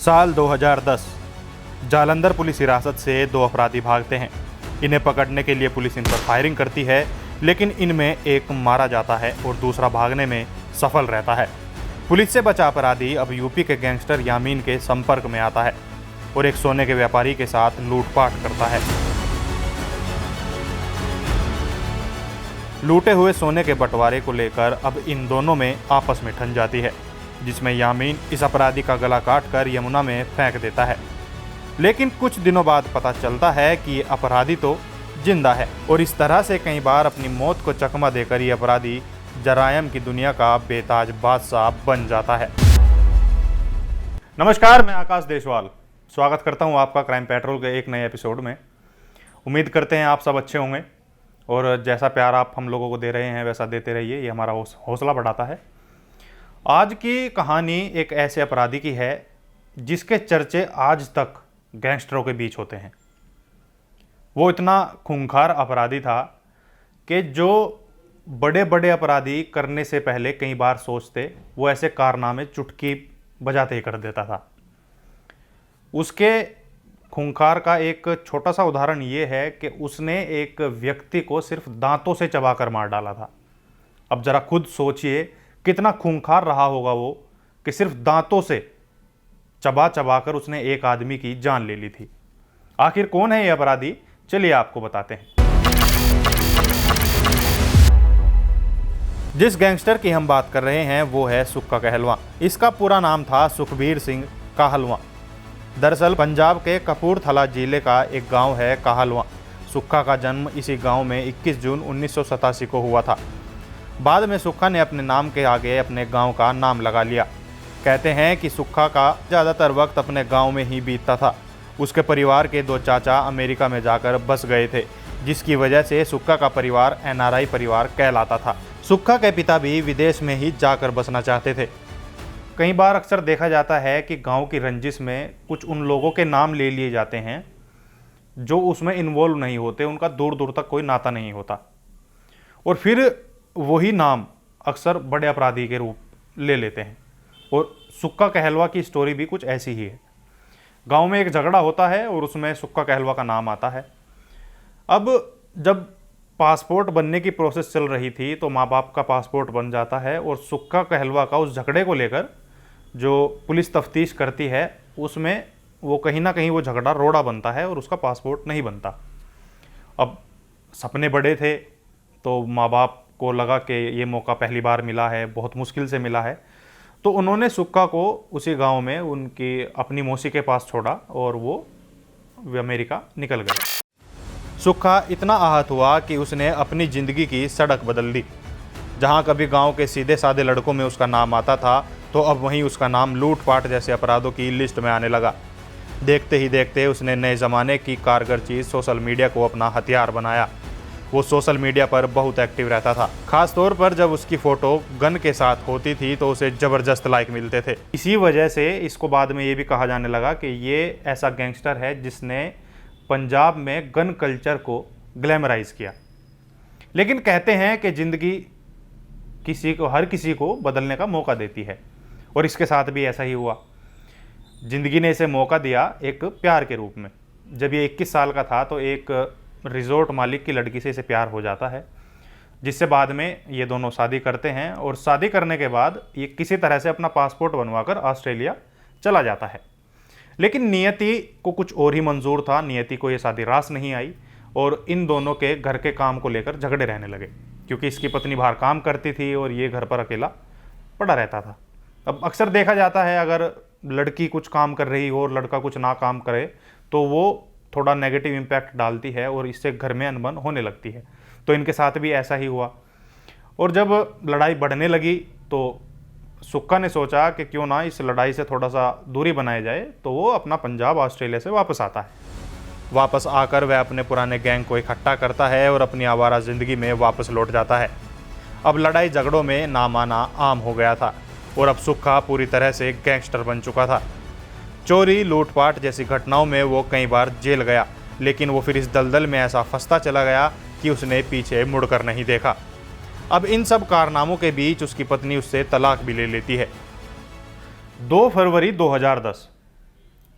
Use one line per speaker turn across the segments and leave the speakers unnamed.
साल 2010 जालंधर पुलिस हिरासत से 2 अपराधी भागते हैं। इन्हें पकड़ने के लिए पुलिस इन पर फायरिंग करती है, लेकिन इनमें एक मारा जाता है और दूसरा भागने में सफल रहता है। पुलिस से बचा अपराधी अब यूपी के गैंगस्टर यामीन के संपर्क में आता है और एक सोने के व्यापारी के साथ लूटपाट करता है। लूटे हुए सोने के बंटवारे को लेकर अब इन दोनों में आपस में ठन जाती है, जिसमें यामीन इस अपराधी का गला काटकर यमुना में फेंक देता है। लेकिन कुछ दिनों बाद पता चलता है कि ये अपराधी तो जिंदा है और इस तरह से कई बार अपनी मौत को चकमा देकर ये अपराधी जरायम की दुनिया का बेताज बादशाह बन जाता है। नमस्कार, मैं आकाश देशवाल स्वागत करता हूं आपका क्राइम पेट्रोल के एक नए एपिसोड में। उम्मीद करते हैं आप सब अच्छे होंगे और जैसा प्यार आप हम लोगों को दे रहे हैं वैसा देते रहिए, ये हमारा हौसला बढ़ाता है। आज की कहानी एक ऐसे अपराधी की है जिसके चर्चे आज तक गैंगस्टरों के बीच होते हैं। वो इतना खूंखार अपराधी था कि जो बड़े बड़े अपराधी करने से पहले कई बार सोचते, वो ऐसे कारनामे चुटकी बजाते ही कर देता था। उसके खूंखार का एक छोटा सा उदाहरण ये है कि उसने एक व्यक्ति को सिर्फ दांतों से चबाकर मार डाला था। अब जरा खुद सोचिए कितना खूंखार रहा होगा वो कि सिर्फ दांतों से चबा चबा कर उसने एक आदमी की जान ले ली थी। आखिर कौन है ये अपराधी, चलिए आपको बताते हैं। जिस गैंगस्टर की हम बात कर रहे हैं वो है सुक्का कहलवां। इसका पूरा नाम था सुखबीर सिंह काहलवां। दरअसल पंजाब के कपूरथला जिले का एक गांव है काहलवां। सुक्का का जन्म इसी गांव में 21 जून 1987 को हुआ था। बाद में सुक्का ने अपने नाम के आगे अपने गांव का नाम लगा लिया। कहते हैं कि सुक्का का ज़्यादातर वक्त अपने गांव में ही बीतता था। उसके परिवार के 2 चाचा अमेरिका में जाकर बस गए थे, जिसकी वजह से सुक्का का परिवार NRI परिवार कहलाता था। सुक्का के पिता भी विदेश में ही जाकर बसना चाहते थे। कई बार अक्सर देखा जाता है कि गांव की रंजिश में कुछ उन लोगों के नाम ले लिए जाते हैं जो उसमें इन्वॉल्व नहीं होते, उनका दूर दूर तक कोई नाता नहीं होता, और फिर वही नाम अक्सर बड़े अपराधी के रूप ले लेते हैं। और सुक्का कहलवां की स्टोरी भी कुछ ऐसी ही है। गांव में एक झगड़ा होता है और उसमें सुक्का कहलवां का नाम आता है। अब जब पासपोर्ट बनने की प्रोसेस चल रही थी तो माँ बाप का पासपोर्ट बन जाता है और सुक्का कहलवां का उस झगड़े को लेकर जो पुलिस तफ्तीश करती है उसमें वो कहीं ना कहीं वो झगड़ा रोड़ा बनता है और उसका पासपोर्ट नहीं बनता। अब सपने बड़े थे तो माँ बाप को लगा कि ये मौका पहली बार मिला है, बहुत मुश्किल से मिला है, तो उन्होंने सुक्का को उसी गांव में उनकी अपनी मौसी के पास छोड़ा और वो अमेरिका निकल गया। सुक्का इतना आहत हुआ कि उसने अपनी ज़िंदगी की सड़क बदल दी। जहां कभी गांव के सीधे साधे लड़कों में उसका नाम आता था, तो अब वहीं उसका नाम लूटपाट जैसे अपराधों की लिस्ट में आने लगा। देखते ही देखते उसने नए ज़माने की कारगर चीज़ सोशल मीडिया को अपना हथियार बनाया। वो सोशल मीडिया पर बहुत एक्टिव रहता था। खास तौर पर जब उसकी फ़ोटो गन के साथ होती थी तो उसे ज़बरदस्त लाइक मिलते थे। इसी वजह से इसको बाद में ये भी कहा जाने लगा कि ये ऐसा गैंगस्टर है जिसने पंजाब में गन कल्चर को ग्लैमराइज किया। लेकिन कहते हैं कि ज़िंदगी हर किसी को बदलने का मौका देती है, और इसके साथ भी ऐसा ही हुआ। ज़िंदगी ने इसे मौका दिया एक प्यार के रूप में। जब ये 21 साल का था तो एक रिजॉर्ट मालिक की लड़की से इसे प्यार हो जाता है, जिससे बाद में ये दोनों शादी करते हैं। और शादी करने के बाद ये किसी तरह से अपना पासपोर्ट बनवाकर ऑस्ट्रेलिया चला जाता है। लेकिन नियति को कुछ और ही मंजूर था। नियति को ये शादी रास नहीं आई और इन दोनों के घर के काम को लेकर झगड़े रहने लगे, क्योंकि इसकी पत्नी बाहर काम करती थी और ये घर पर अकेला पड़ा रहता था। अब अक्सर देखा जाता है अगर लड़की कुछ काम कर रही हो और लड़का कुछ ना काम करे तो वो थोड़ा नेगेटिव इम्पैक्ट डालती है और इससे घर में अनबन होने लगती है। तो इनके साथ भी ऐसा ही हुआ। और जब लड़ाई बढ़ने लगी तो सुक्का ने सोचा कि क्यों ना इस लड़ाई से थोड़ा सा दूरी बनाई जाए, तो वो अपना पंजाब ऑस्ट्रेलिया से वापस आता है। वापस आकर वह अपने पुराने गैंग को इकट्ठा करता है और अपनी आवारा ज़िंदगी में वापस लौट जाता है। अब लड़ाई झगड़ों में ना माना आम हो गया था और अब सुक्का पूरी तरह से गैंगस्टर बन चुका था। चोरी लूटपाट जैसी घटनाओं में वो कई बार जेल गया, लेकिन वो फिर इस दलदल में ऐसा फंसता चला गया कि उसने पीछे मुड़कर नहीं देखा। अब इन सब कारनामों के बीच उसकी पत्नी उससे तलाक भी ले लेती है। 2 फरवरी 2010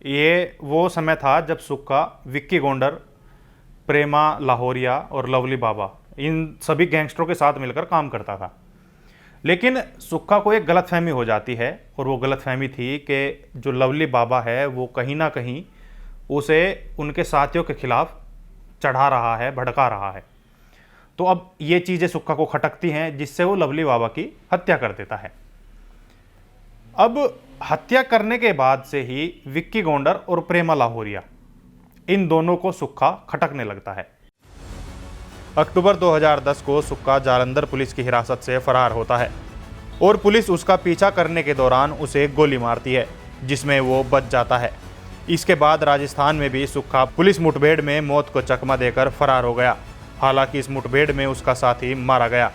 ये वो समय था जब सुक्का, विक्की गोंडर, प्रेमा लाहौरिया और लवली बाबा इन सभी गैंगस्टरों के साथ मिलकर काम करता था। लेकिन सुक्का को एक गलतफहमी हो जाती है, और वो गलतफहमी थी कि जो लवली बाबा है वो कहीं ना कहीं उसे उनके साथियों के खिलाफ चढ़ा रहा है, भड़का रहा है। तो अब ये चीज़ें सुक्का को खटकती हैं, जिससे वो लवली बाबा की हत्या कर देता है। अब हत्या करने के बाद से ही विक्की गोंडर और प्रेमा लाहौरिया, इन दोनों को सुक्का खटकने लगता है। अक्टूबर 2010 को सुक्का जालंधर पुलिस की हिरासत से फरार होता है और पुलिस उसका पीछा करने के दौरान उसे गोली मारती है, जिसमें वो बच जाता है। इसके बाद राजस्थान में भी सुक्का पुलिस मुठभेड़ में मौत को चकमा देकर फरार हो गया। हालांकि इस मुठभेड़ में उसका साथी मारा गया।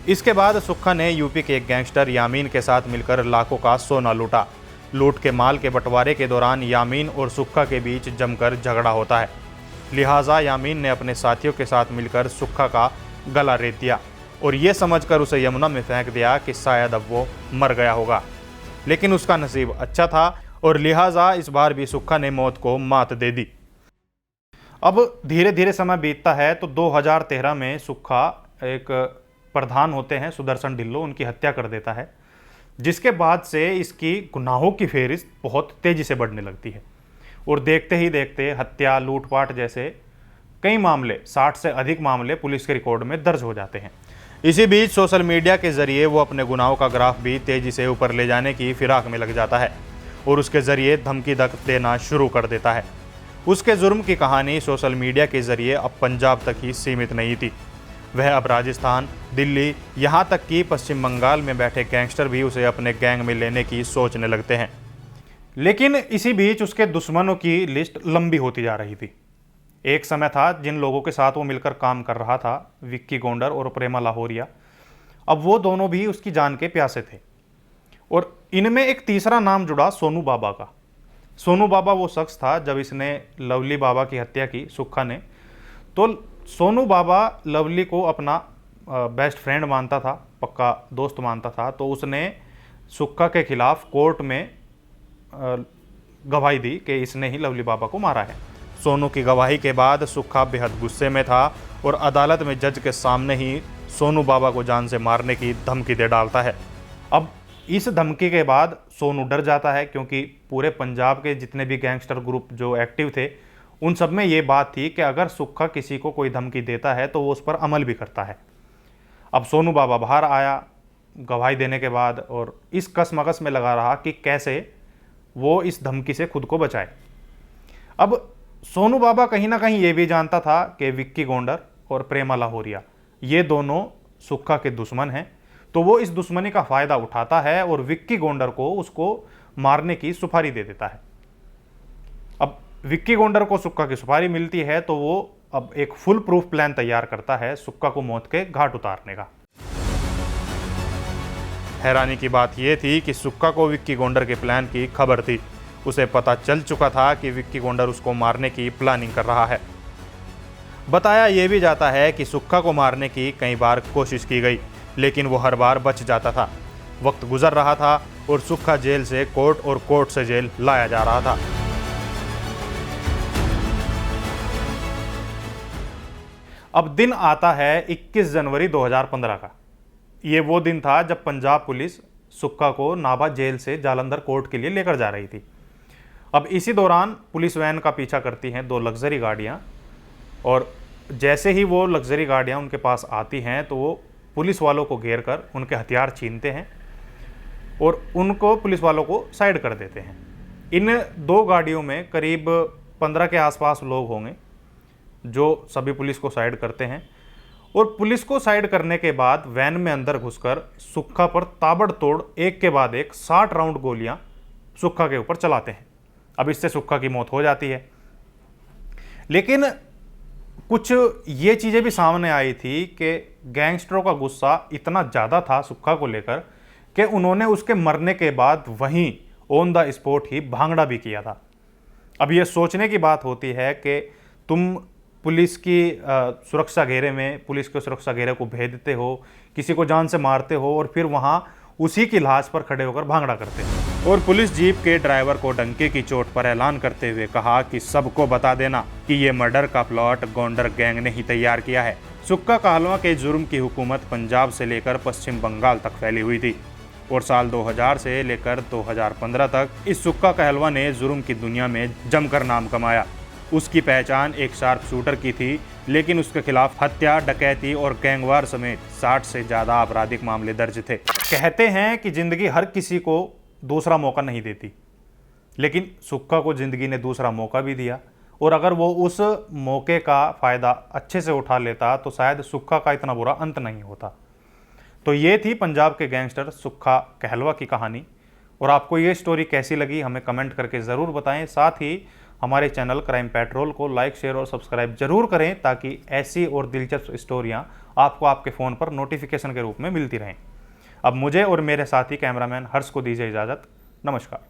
इसके बाद सुक्का ने यूपी के एक गैंगस्टर यामीन के साथ मिलकर लाखों का सोना लूटा। लूट के माल के बंटवारे के दौरान यामीन और सुक्का के बीच जमकर झगड़ा होता है। लिहाजा यामीन ने अपने साथियों के साथ मिलकर सुक्का का गला रेत दिया और ये समझकर उसे यमुना में फेंक दिया कि शायद अब वो मर गया होगा। लेकिन उसका नसीब अच्छा था और लिहाजा इस बार भी सुक्का ने मौत को मात दे दी। अब धीरे धीरे समय बीतता है तो 2013 में सुक्का एक प्रधान होते हैं सुदर्शन ढिल्लो, उनकी हत्या कर देता है, जिसके बाद से इसकी गुनाहों की फेहरिस्त बहुत तेज़ी से बढ़ने लगती है और देखते ही देखते हत्या, लूटपाट जैसे कई मामले, 60 से अधिक मामले पुलिस के रिकॉर्ड में दर्ज हो जाते हैं। इसी बीच सोशल मीडिया के जरिए वो अपने गुनाहों का ग्राफ भी तेज़ी से ऊपर ले जाने की फिराक में लग जाता है और उसके ज़रिए धमकी देना शुरू कर देता है। उसके जुर्म की कहानी सोशल मीडिया के जरिए अब पंजाब तक ही सीमित नहीं थी, वह अब राजस्थान, दिल्ली, यहाँ तक कि पश्चिम बंगाल में बैठे गैंगस्टर भी उसे अपने गैंग में लेने की सोचने लगते हैं। लेकिन इसी बीच उसके दुश्मनों की लिस्ट लंबी होती जा रही थी। एक समय था जिन लोगों के साथ वो मिलकर काम कर रहा था, विक्की गोंडर और प्रेमा लाहौरिया, अब वो दोनों भी उसकी जान के प्यासे थे। और इनमें एक तीसरा नाम जुड़ा सोनू बाबा का। सोनू बाबा वो शख्स था, जब इसने लवली बाबा की हत्या की सुक्का ने, तो सोनू बाबा लवली को अपना बेस्ट फ्रेंड मानता था, पक्का दोस्त मानता था। तो उसने सुक्का के खिलाफ कोर्ट में गवाही दी कि इसने ही लवली बाबा को मारा है। सोनू की गवाही के बाद सुक्का बेहद गुस्से में था और अदालत में जज के सामने ही सोनू बाबा को जान से मारने की धमकी दे डालता है। अब इस धमकी के बाद सोनू डर जाता है, क्योंकि पूरे पंजाब के जितने भी गैंगस्टर ग्रुप जो एक्टिव थे उन सब में ये बात थी कि अगर सुक्का किसी को कोई धमकी देता है तो वो उस पर अमल भी करता है। अब सोनू बाबा बाहर आया गवाही देने के बाद और इस कसमकस में लगा रहा कि कैसे वो इस धमकी से खुद को बचाए। अब सोनू बाबा कहीं ना कहीं ये भी जानता था कि विक्की गोंडर और प्रेमा लाहौरिया ये दोनों सुक्का के दुश्मन हैं, तो वो इस दुश्मनी का फ़ायदा उठाता है और विक्की गोंडर को उसको मारने की सुपारी दे देता है। अब विक्की गोंडर को सुक्का की सुपारी मिलती है तो वो अब एक फुल प्रूफ प्लान तैयार करता है सुक्का को मौत के घाट उतारने का। हैरानी की बात यह थी कि सुक्का को विक्की गोंडर के प्लान की खबर थी। उसे पता चल चुका था कि विक्की गोंडर उसको मारने की प्लानिंग कर रहा है। बताया यह भी जाता है कि सुक्का को मारने की कई बार कोशिश की गई, लेकिन वो हर बार बच जाता था। वक्त गुजर रहा था और सुक्का जेल से कोर्ट और कोर्ट से जेल लाया जा रहा था। अब दिन आता है 21 जनवरी 2015 का। ये वो दिन था जब पंजाब पुलिस सुक्का को नाभा जेल से जालंधर कोर्ट के लिए लेकर जा रही थी। अब इसी दौरान पुलिस वैन का पीछा करती हैं 2 लग्जरी गाड़ियां, और जैसे ही वो लग्जरी गाड़ियां उनके पास आती हैं तो वो पुलिस वालों को घेर कर उनके हथियार छीनते हैं और उनको पुलिस वालों को साइड कर देते हैं। इन 2 गाड़ियों में करीब 15 के आसपास लोग होंगे जो सभी पुलिस को साइड करते हैं, और पुलिस को साइड करने के बाद वैन में अंदर घुसकर सुक्का पर ताबड़तोड़ एक के बाद एक 60 राउंड गोलियां सुक्का के ऊपर चलाते हैं। अब इससे सुक्का की मौत हो जाती है। लेकिन कुछ ये चीज़ें भी सामने आई थी कि गैंगस्टरों का गुस्सा इतना ज़्यादा था सुक्का को लेकर कि उन्होंने उसके मरने के बाद वहीं ऑन द स्पॉट ही भांगड़ा भी किया था। अब ये सोचने की बात होती है कि तुम पुलिस की सुरक्षा घेरे में, पुलिस के सुरक्षा घेरे को भेदते हो, किसी को जान से मारते हो और फिर वहाँ उसी की लाश पर खड़े होकर भांगड़ा करते हैं। और पुलिस जीप के ड्राइवर को डंके की चोट पर ऐलान करते हुए कहा कि सबको बता देना कि ये मर्डर का प्लॉट गोंडर गैंग ने ही तैयार किया है। सुक्का कहलवां के जुर्म की हुकूमत पंजाब से लेकर पश्चिम बंगाल तक फैली हुई थी और साल 2000 से लेकर 2015 तक इस सुक्का कहलवां ने जुर्म की दुनिया में जमकर नाम कमाया। उसकी पहचान एक शार्प शूटर की थी, लेकिन उसके खिलाफ हत्या, डकैती और गैंगवार समेत 60 से ज़्यादा आपराधिक मामले दर्ज थे। कहते हैं कि जिंदगी हर किसी को दूसरा मौका नहीं देती, लेकिन सुक्का को जिंदगी ने दूसरा मौका भी दिया और अगर वो उस मौके का फ़ायदा अच्छे से उठा लेता तो शायद सुक्का का इतना बुरा अंत नहीं होता। तो ये थी पंजाब के गैंगस्टर सुक्का कहलवां की कहानी। और आपको ये स्टोरी कैसी लगी हमें कमेंट करके ज़रूर बताएं। साथ ही हमारे चैनल क्राइम पेट्रोल को लाइक, शेयर और सब्सक्राइब जरूर करें ताकि ऐसी और दिलचस्प स्टोरियां आपको आपके फ़ोन पर नोटिफिकेशन के रूप में मिलती रहें। अब मुझे और मेरे साथी कैमरामैन हर्ष को दीजिए इजाज़त। नमस्कार।